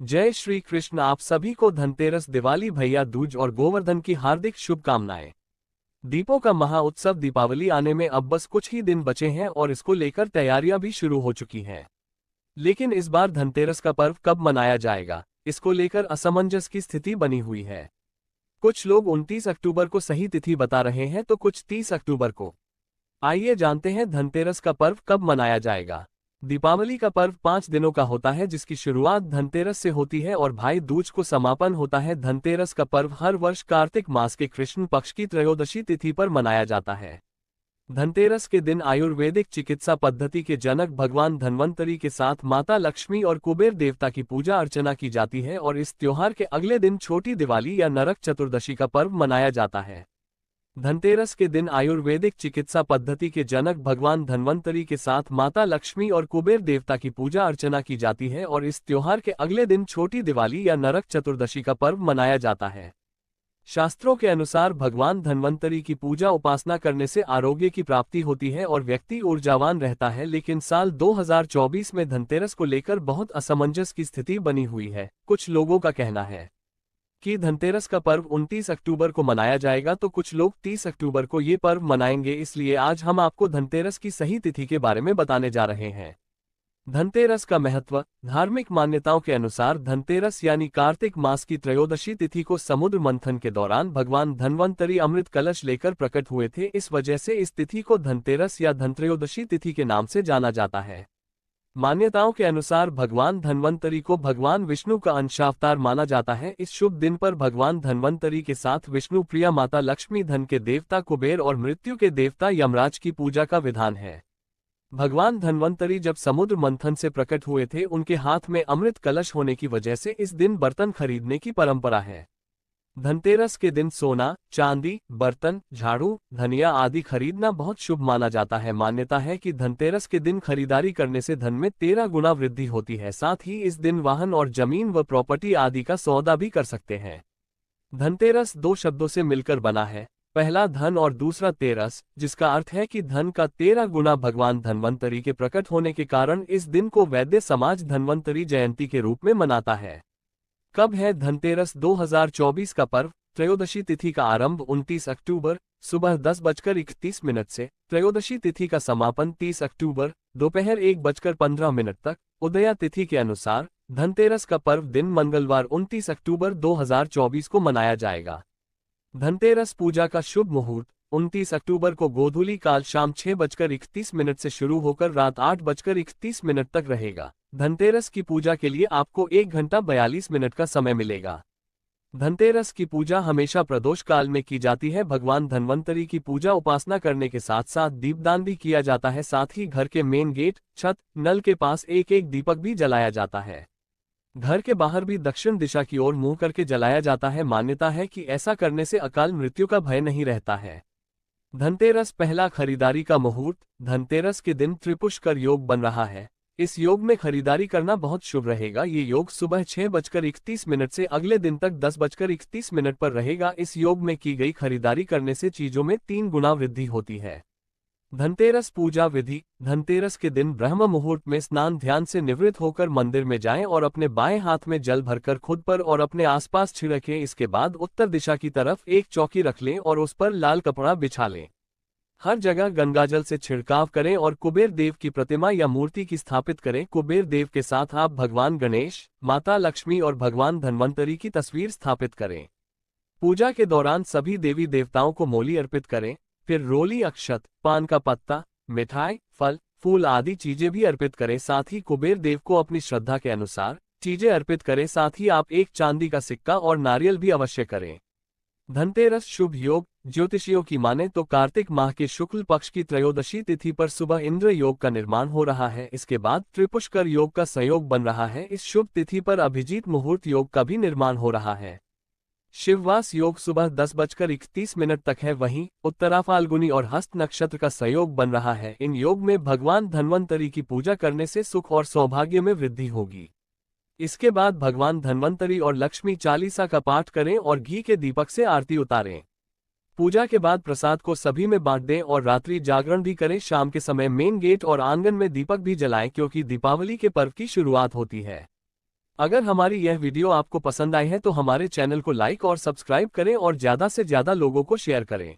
जय श्री कृष्ण। आप सभी को धनतेरस, दिवाली, भैया दूज और गोवर्धन की हार्दिक शुभकामनाएं। दीपों का महा उत्सव दीपावली आने में अब बस कुछ ही दिन बचे हैं और इसको लेकर तैयारियां भी शुरू हो चुकी हैं। लेकिन इस बार धनतेरस का पर्व कब मनाया जाएगा, इसको लेकर असमंजस की स्थिति बनी हुई है। कुछ लोग 29 अक्टूबर को सही तिथि बता रहे हैं तो कुछ 30 अक्टूबर को। आइए जानते हैं धनतेरस का पर्व कब मनाया जाएगा। दीपावली का पर्व 5 दिनों का होता है, जिसकी शुरुआत धनतेरस से होती है और भाई दूज को समापन होता है। धनतेरस का पर्व हर वर्ष कार्तिक मास के कृष्ण पक्ष की त्रयोदशी तिथि पर मनाया जाता है। धनतेरस के दिन आयुर्वेदिक चिकित्सा पद्धति के जनक भगवान धन्वंतरी के साथ माता लक्ष्मी और कुबेर देवता की पूजा अर्चना की जाती है और इस त्योहार के अगले दिन छोटी दिवाली या नरक चतुर्दशी का पर्व मनाया जाता है। धनतेरस के दिन आयुर्वेदिक चिकित्सा पद्धति के जनक भगवान धन्वंतरी के साथ माता लक्ष्मी और कुबेर देवता की पूजा अर्चना की जाती है और इस त्योहार के अगले दिन छोटी दिवाली या नरक चतुर्दशी का पर्व मनाया जाता है। शास्त्रों के अनुसार भगवान धन्वंतरी की पूजा उपासना करने से आरोग्य की प्राप्ति होती है और व्यक्ति ऊर्जावान रहता है। लेकिन साल 2024 में धनतेरस को लेकर बहुत असमंजस की स्थिति बनी हुई है। कुछ लोगों का कहना है कि धनतेरस का पर्व 29 अक्टूबर को मनाया जाएगा तो कुछ लोग 30 अक्टूबर को ये पर्व मनाएंगे। इसलिए आज हम आपको धनतेरस की सही तिथि के बारे में बताने जा रहे हैं। धनतेरस का महत्व। धार्मिक मान्यताओं के अनुसार धनतेरस यानी कार्तिक मास की त्रयोदशी तिथि को समुद्र मंथन के दौरान भगवान धन्वंतरी अमृत कलश लेकर प्रकट हुए थे। इस वजह से इस तिथि को धनतेरस या धनत्रयोदशी तिथि के नाम से जाना जाता है। मान्यताओं के अनुसार भगवान धन्वंतरी को भगवान विष्णु का अंशावतार माना जाता है। इस शुभ दिन पर भगवान धन्वंतरी के साथ विष्णु प्रिया माता लक्ष्मी, धन के देवता कुबेर और मृत्यु के देवता यमराज की पूजा का विधान है। भगवान धन्वंतरी जब समुद्र मंथन से प्रकट हुए थे, उनके हाथ में अमृत कलश होने की वजह से इस दिन बर्तन खरीदने की परंपरा है। धनतेरस के दिन सोना, चांदी, बर्तन, झाड़ू, धनिया आदि खरीदना बहुत शुभ माना जाता है। मान्यता है कि धनतेरस के दिन खरीदारी करने से धन में 13 गुना वृद्धि होती है। साथ ही इस दिन वाहन और जमीन व प्रॉपर्टी आदि का सौदा भी कर सकते हैं। धनतेरस 2 शब्दों से मिलकर बना है, पहला धन और दूसरा तेरस, जिसका अर्थ है कि धन का 13 गुना। भगवान धन्वंतरी के प्रकट होने के कारण इस दिन को वैद्य समाज धन्वंतरी जयंती के रूप में मनाता है। कब है धनतेरस 2024 का पर्व? त्रयोदशी तिथि का आरंभ 29 अक्टूबर सुबह 10:31 से, त्रयोदशी तिथि का समापन 30 अक्टूबर दोपहर 1:15 तक। उदया तिथि के अनुसार धनतेरस का पर्व दिन मंगलवार 29 अक्टूबर 2024 को मनाया जाएगा। धनतेरस पूजा का शुभ मुहूर्त 29 अक्टूबर को गोधूली काल शाम 6:31 से शुरू होकर रात 8:31 तक रहेगा। धनतेरस की पूजा के लिए आपको 1 घंटा 42 मिनट का समय मिलेगा। धनतेरस की पूजा हमेशा प्रदोष काल में की जाती है। भगवान धन्वंतरी की पूजा उपासना करने के साथ साथ दीपदान भी किया जाता है। साथ ही घर के मेन गेट, छत, नल के पास एक एक दीपक भी जलाया जाता है। घर के बाहर भी दक्षिण दिशा की ओर मुंह करके जलाया जाता है। मान्यता है कि ऐसा करने से अकाल मृत्यु का भय नहीं रहता है। धनतेरस पहला खरीदारी का मुहूर्त। धनतेरस के दिन त्रिपुष्कर योग बन रहा है। इस योग में खरीदारी करना बहुत शुभ रहेगा। ये योग सुबह 6:31 से अगले दिन तक 10:31 पर रहेगा। इस योग में की गई खरीदारी करने से चीजों में 3 गुना वृद्धि होती है। धनतेरस पूजा विधि। धनतेरस के दिन ब्रह्म मुहूर्त में स्नान ध्यान से निवृत्त होकर मंदिर में जाएं और अपने बाएं हाथ में जल भरकर खुद पर और अपने आसपास छिड़कें। इसके बाद उत्तर दिशा की तरफ एक चौकी रख लें और उस पर लाल कपड़ा बिछा लें। हर जगह गंगाजल से छिड़काव करें और कुबेर देव की प्रतिमा या मूर्ति की स्थापित करें। कुबेर देव के साथ आप भगवान गणेश, माता लक्ष्मी और भगवान धन्वंतरी की तस्वीर स्थापित करें। पूजा के दौरान सभी देवी देवताओं को मोली अर्पित करें। फिर रोली, अक्षत, पान का पत्ता, मिठाई, फल, फूल आदि चीजें भी अर्पित करें। साथ ही कुबेर देव को अपनी श्रद्धा के अनुसार चीजें अर्पित करें। साथ ही आप एक चांदी का सिक्का और नारियल भी अवश्य करें। धनतेरस शुभ योग। ज्योतिषियों की माने तो कार्तिक माह के शुक्ल पक्ष की त्रयोदशी तिथि पर सुबह इंद्र योग का निर्माण हो रहा है। इसके बाद त्रिपुष्कर योग का संयोग बन रहा है। इस शुभ तिथि पर अभिजीत मुहूर्त योग का भी निर्माण हो रहा है। शिववास योग सुबह 10:31 तक है। वहीं उत्तरा फाल्गुनी और हस्त नक्षत्र का संयोग बन रहा है। इन योग में भगवान धन्वंतरी की पूजा करने से सुख और सौभाग्य में वृद्धि होगी। इसके बाद भगवान धन्वंतरी और लक्ष्मी चालीसा का पाठ करें और घी के दीपक से आरती उतारें। पूजा के बाद प्रसाद को सभी में बांट दें और रात्रि जागरण भी करें। शाम के समय मेन गेट और आंगन में दीपक भी जलाएं, क्योंकि दीपावली के पर्व की शुरुआत होती है। अगर हमारी यह वीडियो आपको पसंद आई है तो हमारे चैनल को लाइक और सब्सक्राइब करें और ज़्यादा से ज़्यादा लोगों को शेयर करें।